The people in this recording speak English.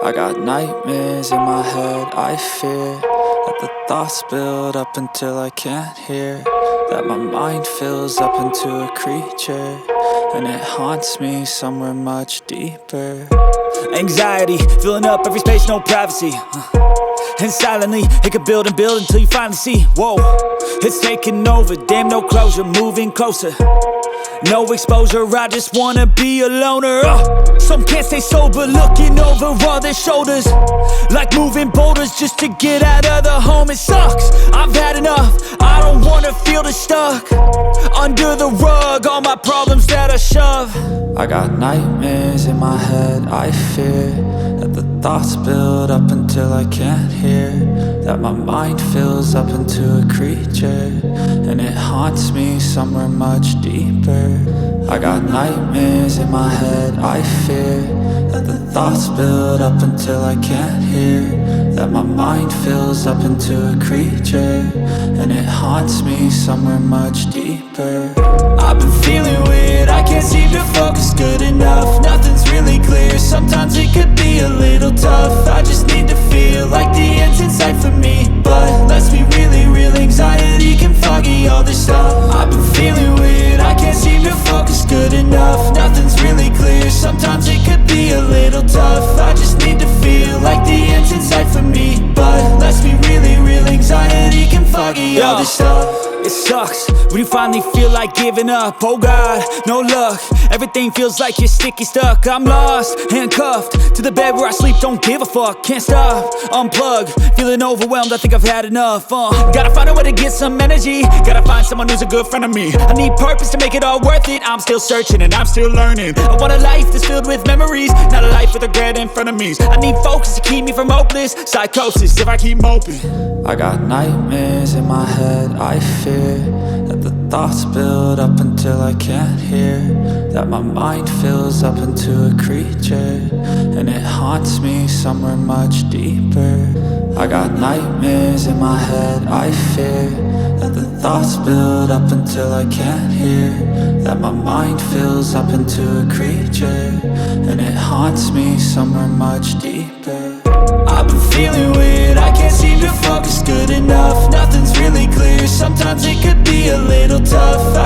I got nightmares in my head, I fear that the thoughts build up until I can't hear, that my mind fills up into a creature, and it haunts me somewhere much deeper. Anxiety, filling up every space, no privacy, and silently, it could build and build until you finally see, whoa, it's taking over, damn no closure, moving closer. No exposure, I just wanna be a loner. Some can't stay sober, looking over all their shoulders, like moving boulders just to get out of the home. It sucks, I've had enough, I don't wanna feel the stuck under the rug, all my problems that I shove. I got nightmares in my head, I fear that the thoughts build up until I can't hear, that my mind fills up into a creature, and it haunts me somewhere much deeper. I got nightmares in my head, I fear that the thoughts build up until I can't hear, that my mind fills up into a creature, and it haunts me somewhere much deeper. I've been feeling weird, I can't seem to focus good enough, nothing's really clear, sometimes it could be a little tough. I just need to feel like the end's in sight for me, but let's be really real, anxiety can foggy all this stuff. I've been feeling weird, I can't seem to focus good enough, nothing's really clear, sometimes it could be a little tough. I just need to feel like the end's in sight for me, but let's be really real, anxiety can foggy all this stuff. It sucks when you finally feel like giving up. Oh God, no luck, everything feels like you're sticky stuck. I'm lost, handcuffed to the bed where I sleep, don't give a fuck. Can't stop, unplug, feeling overwhelmed, I think I've had enough. Gotta find a way to get some energy, gotta find someone who's a good friend of me. I need purpose to make it all worth it, I'm still searching and I'm still learning. I want a life that's filled with memories, not a life with regret and frenemies. I need focus to keep me from hopeless psychosis if I keep moping. I got nightmares in my head, I fear that the thoughts build up until I can't hear, that my mind fills up into a creature, and it haunts me somewhere much deeper. I got nightmares in my head, I fear that the thoughts build up until I can't hear, that my mind fills up into a creature, and it haunts me somewhere much deeper. I've been feeling weird, I can't seem to focus good enough, nothing's really clear, sometimes it could be a little tough.